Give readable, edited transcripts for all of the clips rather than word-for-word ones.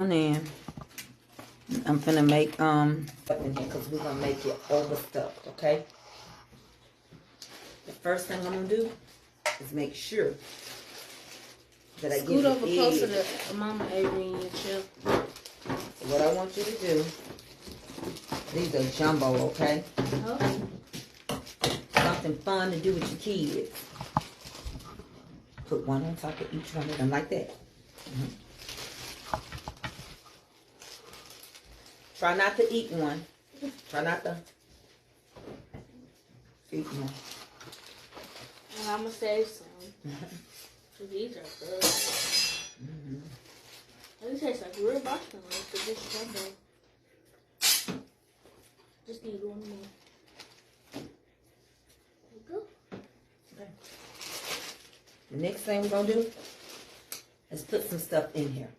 And then I'm gonna make because we're gonna make it overstuffed, okay? The first thing I'm gonna do is make sure that I Scoot get over closer to Mama Avery in your chair. So what I want you to do, these are jumbo, okay? Okay. Something fun to do with your kids. Put one on top of each one of them like that. Try not to eat one. Try not to eat one. And I'm going to save some. These are good. These taste like real marshmallows, but just jumbo. Just need one more. There you go. Okay. The next thing we're going to do is put some stuff in here.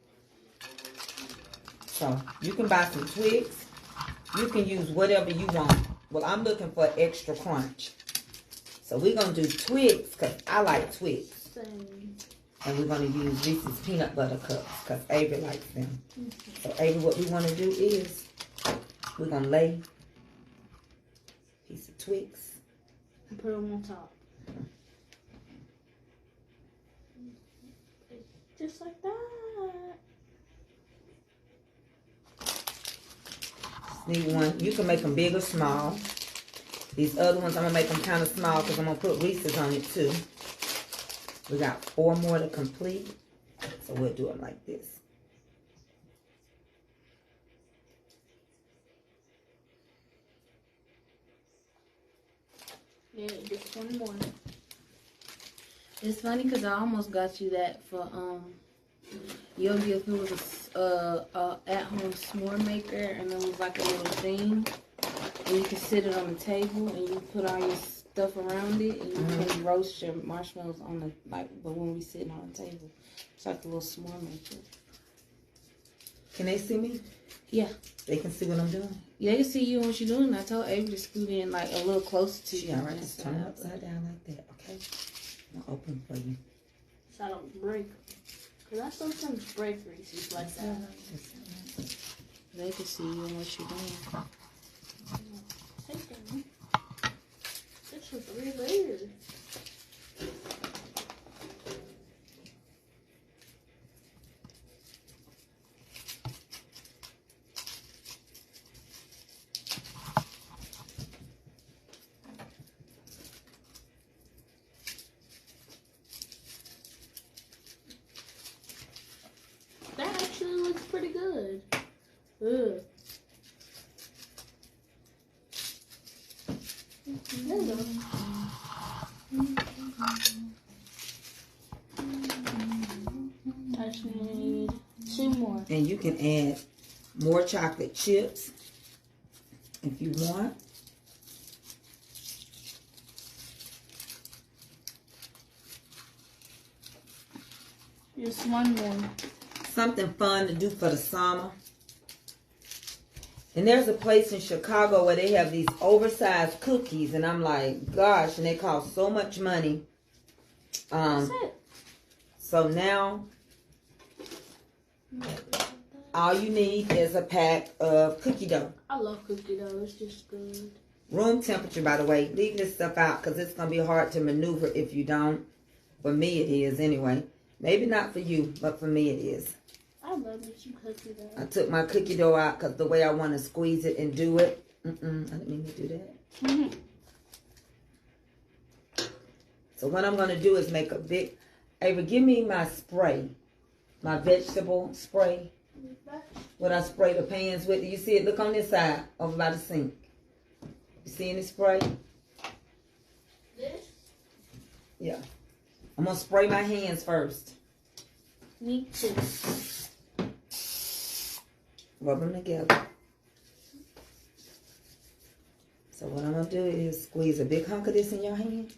So, you can buy some twigs. You can use whatever you want. Well, I'm looking for extra crunch. So, we're going to do twigs because I like twigs. Same. And we're going to use Reese's peanut butter cups because Avery likes them. So, Avery, what we want to do is we're going to lay a piece of twigs. And put them on top. Just like that. Need one. You can make them big or small. These other ones, I'm going to make them kind of small because I'm going to put Reese's on it too. We got 4 more to complete. So we'll do them like this. Yeah, just one more. It's funny because I almost got you that for your gift. It was a at-home s'more maker, and it was like a little thing, and you can sit it on the table, and you put all your stuff around it, and you can roast your marshmallows on the but when we sitting on the table, it's like a little s'more maker. Can they see me? Yeah. They can see what I'm doing? Yeah, they can see you and what you're doing. I told Avery to scoot in like a little closer to you. All right, just turn it upside down like that, okay? I'll open for you. So I don't break them. Because I sometimes break Reese's like that. They can see you and what you're doing. Take them. This was 3 layers. That actually looks pretty good. Ugh. There we go. I just need 2 more. And you can add more chocolate chips if you want. Just one more. Something fun to do for the summer. And there's a place in Chicago where they have these oversized cookies, and I'm like, gosh, and they cost so much money. That's it. So now, all you need is a pack of cookie dough. I love cookie dough. It's just good. Room temperature, by the way. Leave this stuff out because it's going to be hard to maneuver if you don't. For me, it is anyway. Maybe not for you, but for me, it is. I love me some cookie dough. I took my cookie dough out because the way I want to squeeze it and do it. I didn't mean to do that. So what I'm going to do is make a big... Ava, give me my spray. My vegetable spray. What I spray the pans with. Do you see it? Look on this side over by the sink. You see any spray? This? Yeah. I'm going to spray my hands first. Me too. Rub them together. So what I'm going to do is squeeze a big hunk of this in your hand.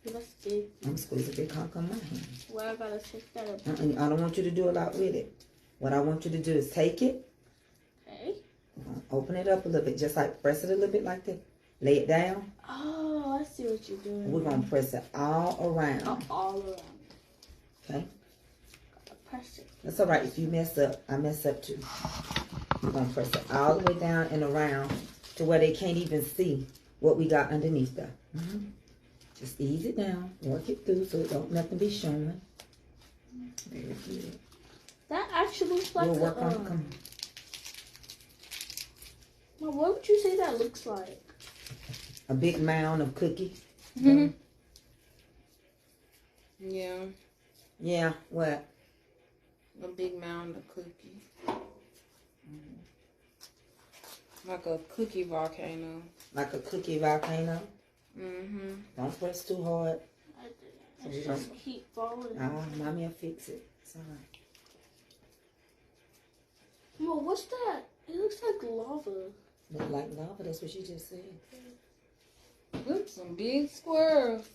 That's big. I'm going to squeeze a big hunk on my hand. Well, I gotta check that up. I don't want you to do a lot with it. What I want you to do is take it. Okay. Open it up a little bit. Just like press it a little bit like that. Lay it down. Oh, I see what you're doing. We're going to press it all around. All around. Okay? press it. That's all right. If you mess up, I mess up too. We're going to press it all the way down and around to where they can't even see what we got underneath there. Just ease it down. Work it through so it don't nothing be showing. Very good. That actually looks like We'll work on it. Come on. Mom, what would you say that looks like? A big mound of cookies. Yeah. Yeah, what? A big mound of cookies. Like a cookie volcano. Like a cookie volcano. Mm-hmm. Don't press too hard. I didn't. It's just keep falling. Mommy will fix it. It's all right. Mom, what's that? It looks like lava. Look like lava. That's what you just said. Look, some big swirls.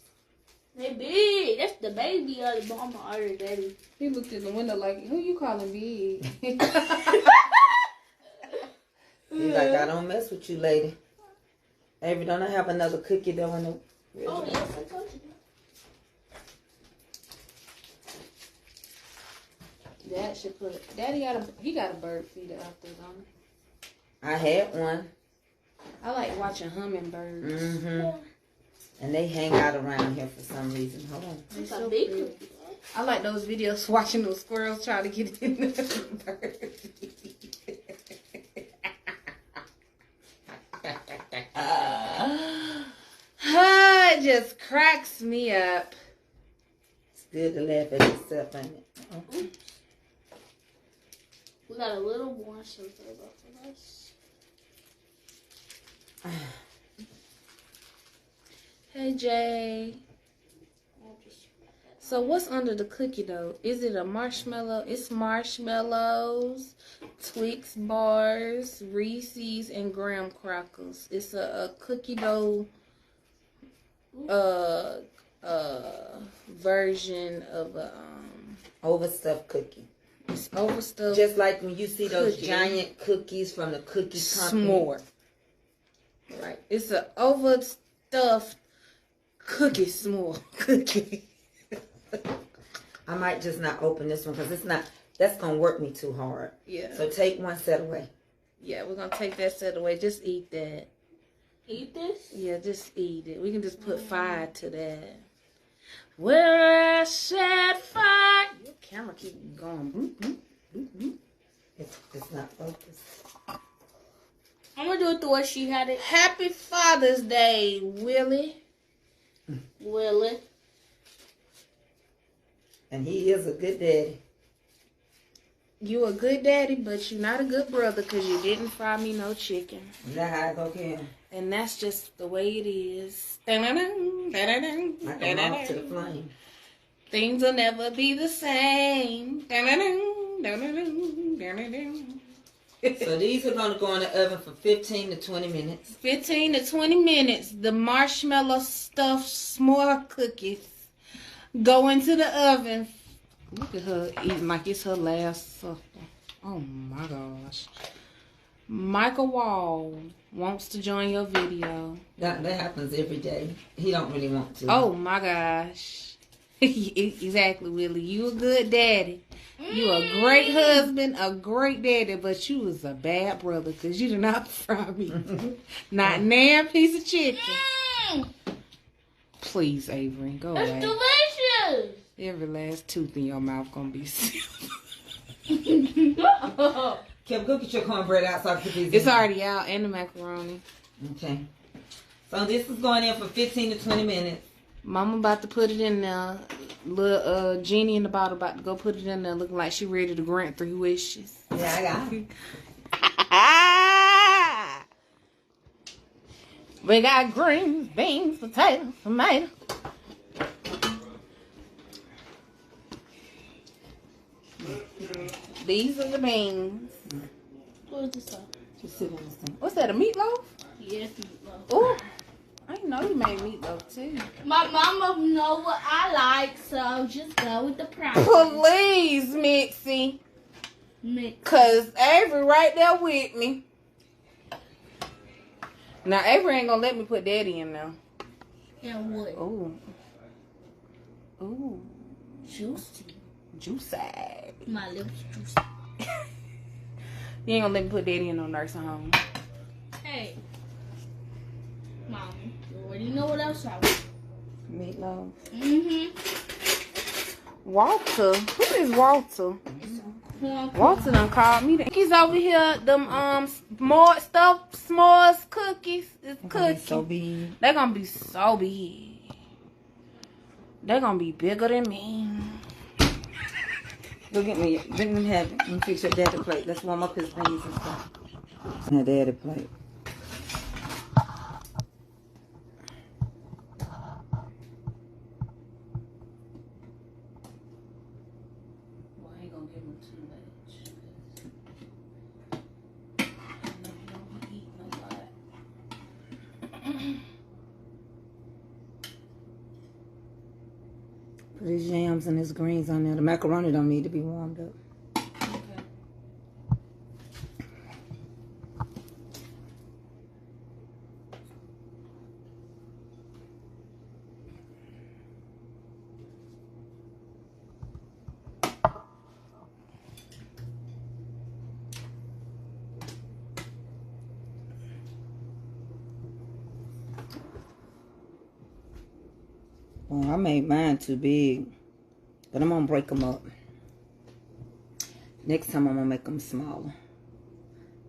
They big. That's the baby of the mama or the daddy. He looked in the window like, who you calling big? He's like, I don't mess with you, lady. Avery, don't I have another cookie though in the... Oh, yes, I told you. Dad should put it. Daddy got a bird feeder out there, don't he? I had one. I like watching hummingbirds. Mm-hmm. And they hang out around here for some reason. Hold on. It's a big cookie. I like those videos watching those squirrels try to get in the bird. It just cracks me up. It's good to laugh at yourself, ain't it? Oh. We got a little more sugar left for us. Hey, Jay. So what's under the cookie dough? Is it a marshmallow? It's marshmallows, Twix bars, Reese's, and graham crackers. It's a cookie dough version of a Overstuffed cookie. it's overstuffed. Just like when you see those cookie. giant cookies from the cookie company. S'more. Right. It's an overstuffed cookie s'more cookie. I might just not open this one because it's not, that's going to work me too hard. Yeah. So take one set away. Yeah, we're going to take that set away. Just eat that. Eat this? Yeah, just eat it. We can just put fire to that. Where I set fire. Your camera keep going. Boop, boop, boop, boop. It's not focused. I'm going to do it the way she had it. Happy Father's Day, Willie. Willie. And he is a good daddy. You a good daddy, but you're not a good brother because you didn't fry me no chicken. Is that how I go, Kim? And that's just the way it is. Like a moth to the flame. Things will never be the same. So these are going to go in the oven for 15 to 20 minutes. 15 to 20 minutes. The marshmallow stuffed s'more cookies go into the oven. Look at her eating like it's her last supper. Oh my gosh. Michael Wall wants to join your video. That happens every day. He don't really want to. Oh my gosh. Exactly, Willie. You a good daddy. You a great husband, a great daddy, but you was a bad brother because you did not fry me. Not nan piece of chicken. Please, Avery, go away. It's delicious. Every last tooth in your mouth gonna be silver. Kim, go get your cornbread out so I can put these It's in. already out, and the macaroni. Okay. So this is going in for 15 to 20 minutes. Mama about to put it in there. Little Genie in the bottle about to go put it in there, looking like she ready to grant 3 wishes. Yeah, I got it. We got greens, beans, potatoes, tomato. These are the beans. What is this? Just sit on this thing. What's that, a meatloaf? Yes, meatloaf. Oh, I didn't know you made meatloaf too. My mama know what I like, so just go with the price. Please, Mixie. Cause Avery right there with me. Now Avery ain't gonna let me put Daddy in now. Yeah, what? Ooh. Ooh. Juicy. Juicy. My lips juicy. You ain't gonna let me put Daddy in no nursing home. Hey. Mom, you already know what else I want. Meatloaf. Mm-hmm. Walter. Who is Walter? Walter done called me. Cookies over here. Them more stuffed s'mores cookies. It's cookies. So big. They're gonna be so big. They're gonna be bigger than me. Go get me. Bring them have it. Let me fix your daddy plate. Let's warm up his beans and stuff. Your daddy plate. Well, I ain't gonna give him too much. Put his yams and his greens on there. The macaroni don't need to be warmed up. Okay. Well, I made mine too big, but I'm gonna break them up. Next time I'm gonna make them smaller.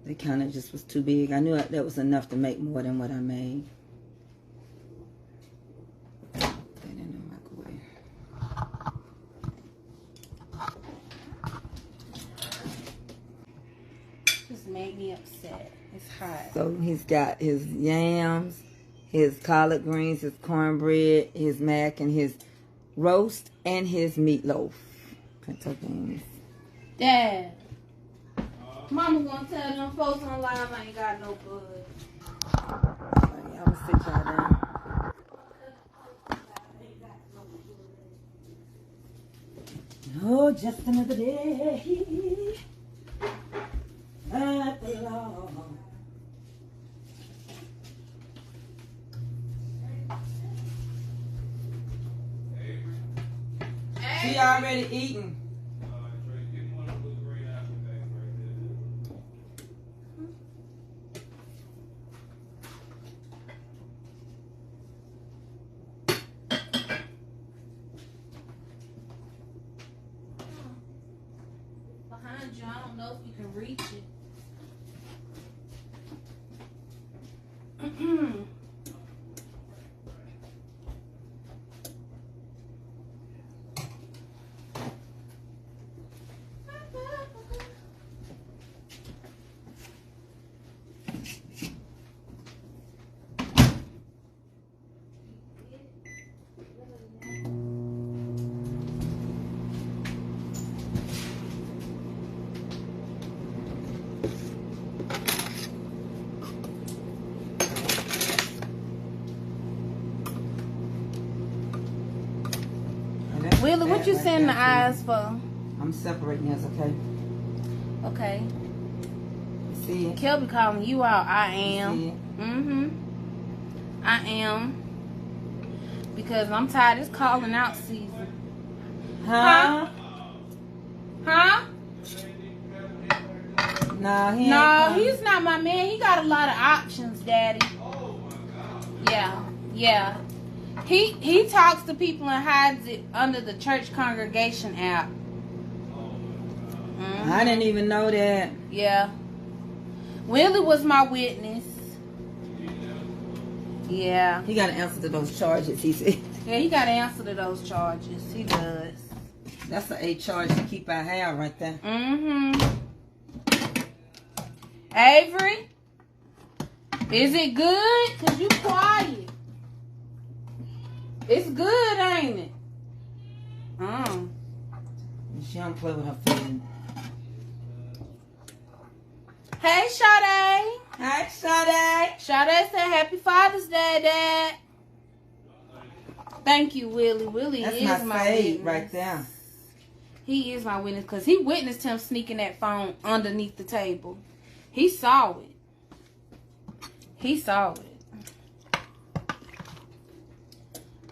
They kind of just was too big. I knew that was enough to make more than what I made. Put it in the microwave. Just made me upset. It's hot. So he's got his yams, his collard greens, his cornbread, his mac, and his roast, and his meatloaf. Pinto beans. Dad. Mama gonna tell them folks online I ain't got no blood. I'm gonna sit y'all down. Oh, just another day at the Lord. She already eating. Behind you, I don't know if you can reach it. Willie, what you sending the eyes for? I'm separating this, okay? Okay. You see it? Kelby calling you out. I You am. see it? I am. Because I'm tired. It's calling out season. Huh? Huh? Nah, he ain't No, coming. he's not my man. He got a lot of options, Daddy. Yeah. He talks to people and hides it under the church congregation app. I didn't even know that. Yeah. Willie was my witness. Yeah. He got to answer to those charges, he said. Yeah, he got to answer to those charges. He does. That's the 8 charge to keep our hair right there. Avery, is it good? Cause you quiet. It's good, ain't it? She don't play with her feelings. Hey, Sade. Hi, Sade. Sade said Happy Father's Day, Dad. Thank you, Willie. Willie That's is my fade witness. right there. He is my witness because he witnessed him sneaking that phone underneath the table. He saw it.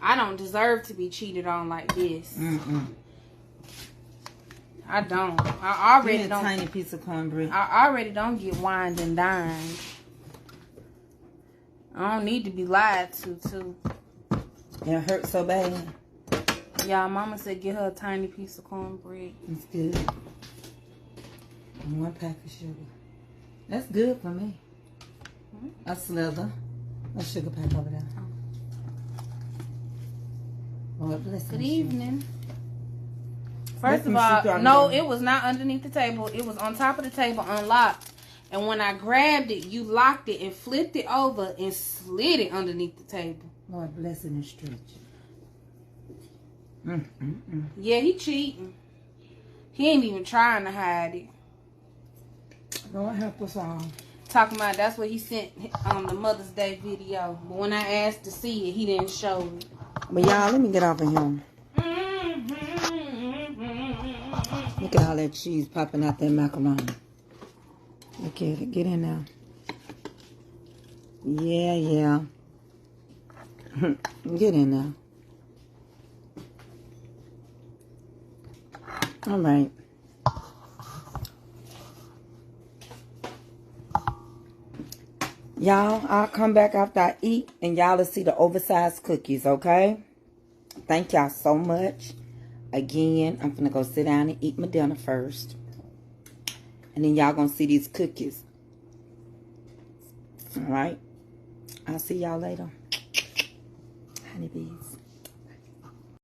I don't deserve to be cheated on like this. I don't. I already Give me a don't. tiny piece of cornbread. I already don't get wined and dined. I don't need to be lied to, too. It hurts so bad. Y'all, mama said get her a tiny piece of cornbread. It's good. And 1 pack of sugar. That's good for me. A slither. A sugar pack over there. Lord bless Good you. evening. First of all, no, it was not underneath the table. It was on top of the table, unlocked. And when I grabbed it, you locked it and flipped it over and slid it underneath the table. Lord bless and stretch. Yeah, he cheating. He ain't even trying to hide it. Lord help us all. Talking about that's what he sent on the Mother's Day video. But when I asked to see it, he didn't show it. But y'all, let me get off of him. Look at all that cheese popping out that macaroni. Look at it. Get in there. Yeah, yeah. Get in there. All right. Y'all, I'll come back after I eat and y'all will see the oversized cookies, okay? Thank y'all so much. Again, I'm gonna go sit down and eat my dinner first. And then y'all gonna see these cookies. All right? I'll see y'all later. Honeybees.